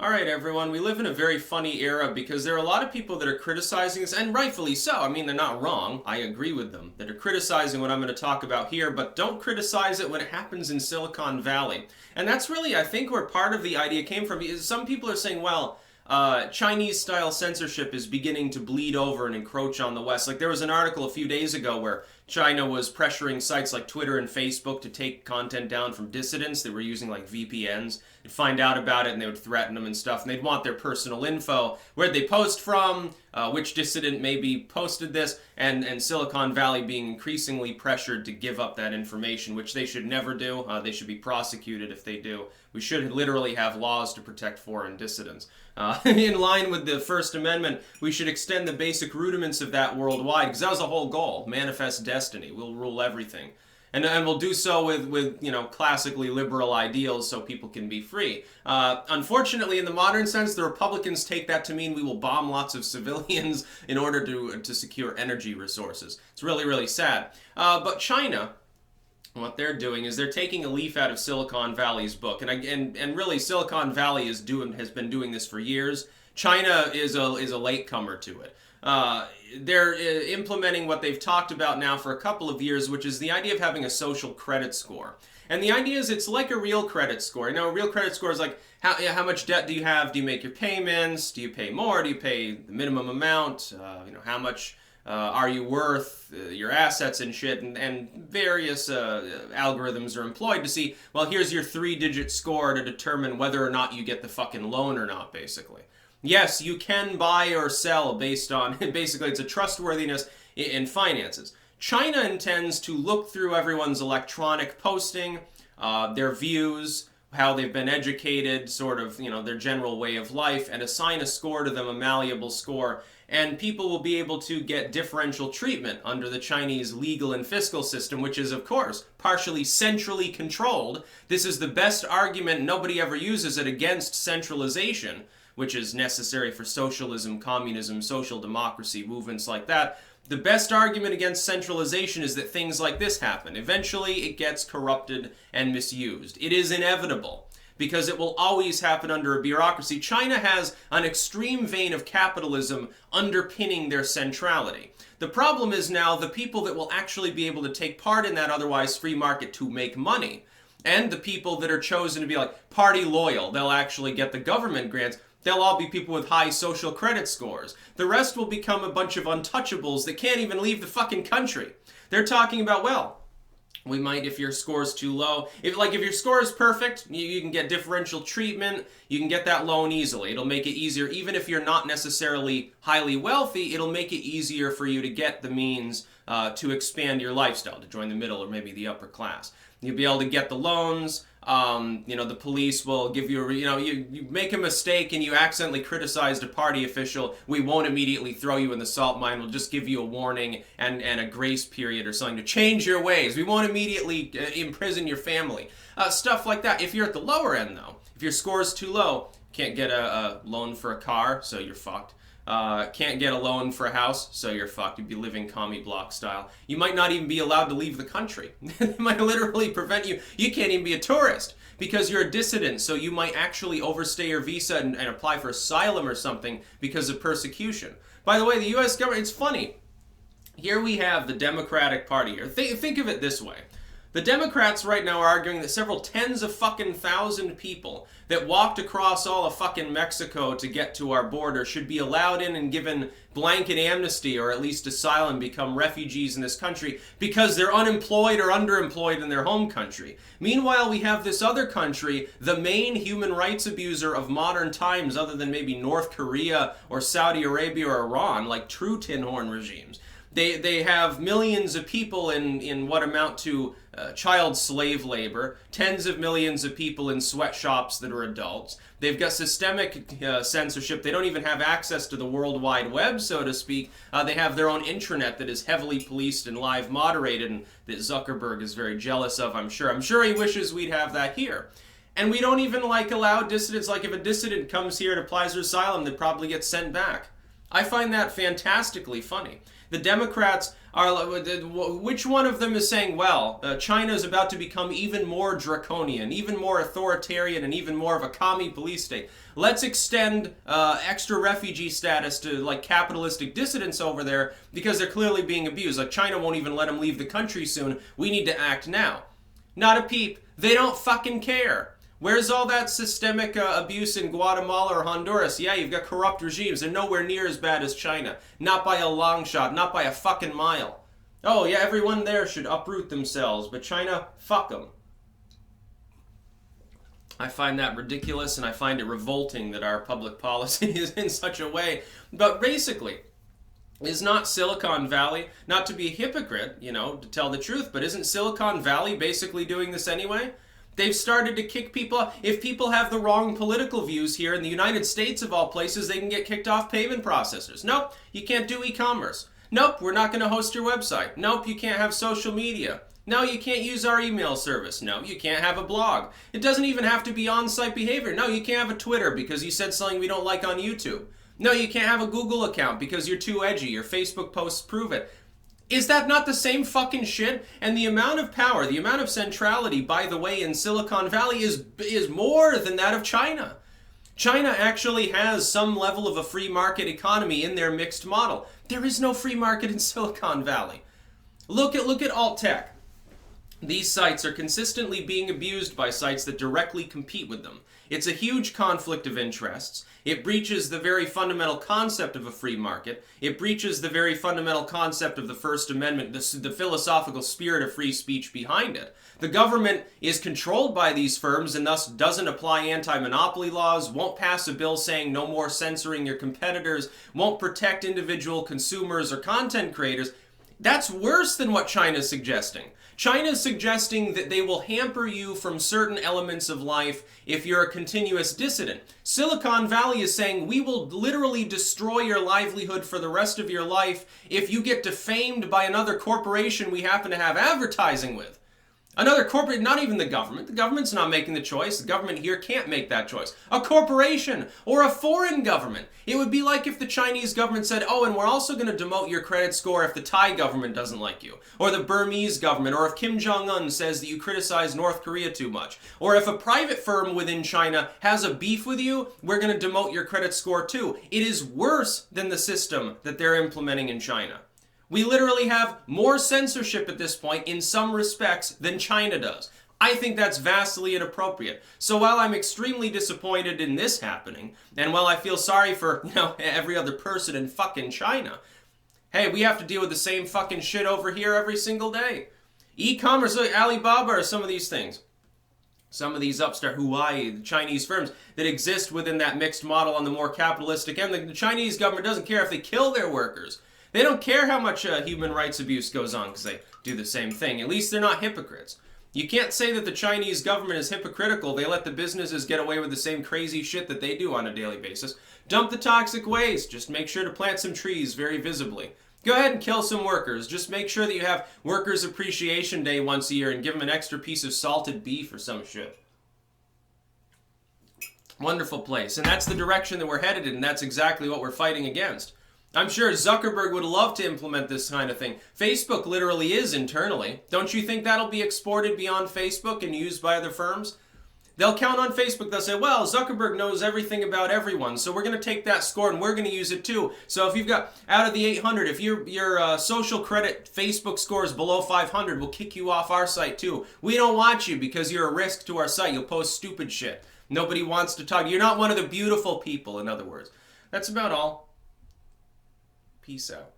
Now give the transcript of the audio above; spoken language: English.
All right, everyone, we live in a very funny era because there are a lot of people that are criticizing this, and rightfully so. I mean, they're not wrong. I agree with them. That are criticizing what I'm going to talk about here, but don't criticize it when it happens in Silicon Valley. And that's really, I think, where part of the idea came from. Is some people are saying, well, Chinese-style censorship is beginning to bleed over and encroach on the West. Like there was an article a few days ago where China was pressuring sites like Twitter and Facebook to take content down from dissidents that were using like VPNs. They'd find out about it and they would threaten them and stuff. And they'd want their personal info, where'd they post from, which dissident maybe posted this, and Silicon Valley being increasingly pressured to give up that information, which they should never do. They should be prosecuted if they do. We should literally have laws to protect foreign dissidents. In line with the First Amendment, we should extend the basic rudiments of that worldwide, because that was the whole goal. Manifest destiny. We'll rule everything. And we'll do so with classically liberal ideals so people can be free. Unfortunately, in the modern sense, the Republicans take that to mean we will bomb lots of civilians in order to secure energy resources. It's really, really sad. But China, what they're doing is they're taking a leaf out of Silicon Valley's book, and really Silicon Valley has been doing this for years. China is a latecomer to it. They're implementing what they've talked about now for a couple of years, which is the idea of having a social credit score. And the idea is it's like a real credit score. A real credit score is like how much debt do you have? Do you make your payments? Do you pay more? Do you pay the minimum amount? How much are you worth, your assets and shit, and various algorithms are employed to see, well, here's your 3-digit score to determine whether or not you get the fucking loan or not, basically. Yes, you can buy or sell based on, basically it's a trustworthiness in finances. China intends to look through everyone's electronic posting, their views, how they've been educated, sort of, their general way of life, and assign a score to them, a malleable score, and people will be able to get differential treatment under the Chinese legal and fiscal system, which is, of course, partially centrally controlled. This is the best argument, nobody ever uses it, against centralization, which is necessary for socialism, communism, social democracy, movements like that. The best argument against centralization is that things like this happen. Eventually, it gets corrupted and misused. It is inevitable, because it will always happen under a bureaucracy. China has an extreme vein of capitalism underpinning their centrality. The problem is now the people that will actually be able to take part in that otherwise free market to make money, and the people that are chosen to be like party loyal, they'll actually get the government grants, they'll all be people with high social credit scores. The rest will become a bunch of untouchables that can't even leave the fucking country. They're talking about, well, we might, if your score's too low, if your score is perfect, you can get differential treatment, you can get that loan easily. It'll make it easier. Even if you're not necessarily highly wealthy, it'll make it easier for you to get the means to expand your lifestyle, to join the middle or maybe the upper class. You'll be able to get the loans. The police will give you, you make a mistake and you accidentally criticized a party official, we won't immediately throw you in the salt mine, we'll just give you a warning and a grace period or something to change your ways. We won't immediately imprison your family. Stuff like that. If you're at the lower end, though, if your score is too low, can't get a loan for a car, so you're fucked. Can't get a loan for a house, so you're fucked. You'd be living commie block style. You might not even be allowed to leave the country. They might literally prevent you. You can't even be a tourist because you're a dissident, so you might actually overstay your visa and apply for asylum or something because of persecution. By the way, the U.S. government, it's funny. Here we have the Democratic Party here. Think of it this way. The Democrats right now are arguing that several tens of fucking thousand people that walked across all of fucking Mexico to get to our border should be allowed in and given blanket amnesty or at least asylum, become refugees in this country because they're unemployed or underemployed in their home country. Meanwhile, we have this other country, the main human rights abuser of modern times other than maybe North Korea or Saudi Arabia or Iran, like true tin horn regimes. They have millions of people in what amount to child slave labor, tens of millions of people in sweatshops that are adults. They've got systemic censorship. They don't even have access to the World Wide Web, so to speak. They have their own intranet that is heavily policed and live moderated, and that Zuckerberg is very jealous of, I'm sure. I'm sure he wishes we'd have that here. And we don't even allow dissidents. Like if a dissident comes here and applies for asylum, they probably get sent back. I find that fantastically funny. The Democrats are, which one of them is saying, well, China is about to become even more draconian, even more authoritarian, and even more of a commie police state. Let's extend extra refugee status to like capitalistic dissidents over there because they're clearly being abused. Like China won't even let them leave the country soon. We need to act now. Not a peep. They don't fucking care. Where's all that systemic abuse in Guatemala or Honduras? Yeah, you've got corrupt regimes. They're nowhere near as bad as China. Not by a long shot. Not by a fucking mile. Oh, yeah, everyone there should uproot themselves. But China, fuck them. I find that ridiculous, and I find it revolting that our public policy is in such a way. But basically, is not Silicon Valley, not to be a hypocrite, you know, to tell the truth, but isn't Silicon Valley basically doing this anyway? They've started to kick people off. If people have the wrong political views here in the United States of all places, they can get kicked off payment processors. Nope, you can't do e-commerce. Nope, we're not going to host your website. Nope, you can't have social media. No, you can't use our email service. No, you can't have a blog. It doesn't even have to be on-site behavior. No, you can't have a Twitter because you said something we don't like on YouTube. No, you can't have a Google account because you're too edgy. Your Facebook posts prove it. Is that not the same fucking shit? And the amount of power, the amount of centrality, by the way, in Silicon Valley is more than that of China. China actually has some level of a free market economy in their mixed model. There is no free market in Silicon Valley. Look at alt tech. These sites are consistently being abused by sites that directly compete with them. It's a huge conflict of interests. It breaches the very fundamental concept of a free market. It breaches the very fundamental concept of the First Amendment, the philosophical spirit of free speech behind it. The government is controlled by these firms and thus doesn't apply anti-monopoly laws, won't pass a bill saying no more censoring your competitors, won't protect individual consumers or content creators. That's worse than what China's suggesting. China's suggesting that they will hamper you from certain elements of life if you're a continuous dissident. Silicon Valley is saying we will literally destroy your livelihood for the rest of your life if you get defamed by another corporation we happen to have advertising with. Another corporate, not even the government. The government's not making the choice. The government here can't make that choice. A corporation or a foreign government. It would be like if the Chinese government said, oh, and we're also going to demote your credit score if the Thai government doesn't like you. Or the Burmese government. Or if Kim Jong-un says that you criticize North Korea too much. Or if a private firm within China has a beef with you, we're going to demote your credit score too. It is worse than the system that they're implementing in China. We literally have more censorship at this point in some respects than China does. I think that's vastly inappropriate. So while I'm extremely disappointed in this happening, and while I feel sorry for, every other person in fucking China, hey, we have to deal with the same fucking shit over here every single day. E-commerce, like Alibaba or some of these things. Some of these upstart Huawei, the Chinese firms that exist within that mixed model on the more capitalistic end. The Chinese government doesn't care if they kill their workers. They don't care how much human rights abuse goes on because they do the same thing. At least they're not hypocrites. You can't say that the Chinese government is hypocritical. They let the businesses get away with the same crazy shit that they do on a daily basis. Dump the toxic waste. Just make sure to plant some trees very visibly. Go ahead and kill some workers. Just make sure that you have Workers' Appreciation Day once a year and give them an extra piece of salted beef or some shit. Wonderful place. And that's the direction that we're headed in, and that's exactly what we're fighting against. I'm sure Zuckerberg would love to implement this kind of thing. Facebook literally is internally. Don't you think that'll be exported beyond Facebook and used by other firms? They'll count on Facebook. They'll say, well, Zuckerberg knows everything about everyone, so we're going to take that score and we're going to use it too. So if you've got, out of the 800, if your social credit Facebook score is below 500, we'll kick you off our site too. We don't want you because you're a risk to our site. You'll post stupid shit. Nobody wants to talk. You're not one of the beautiful people, in other words. That's about all. Peace out.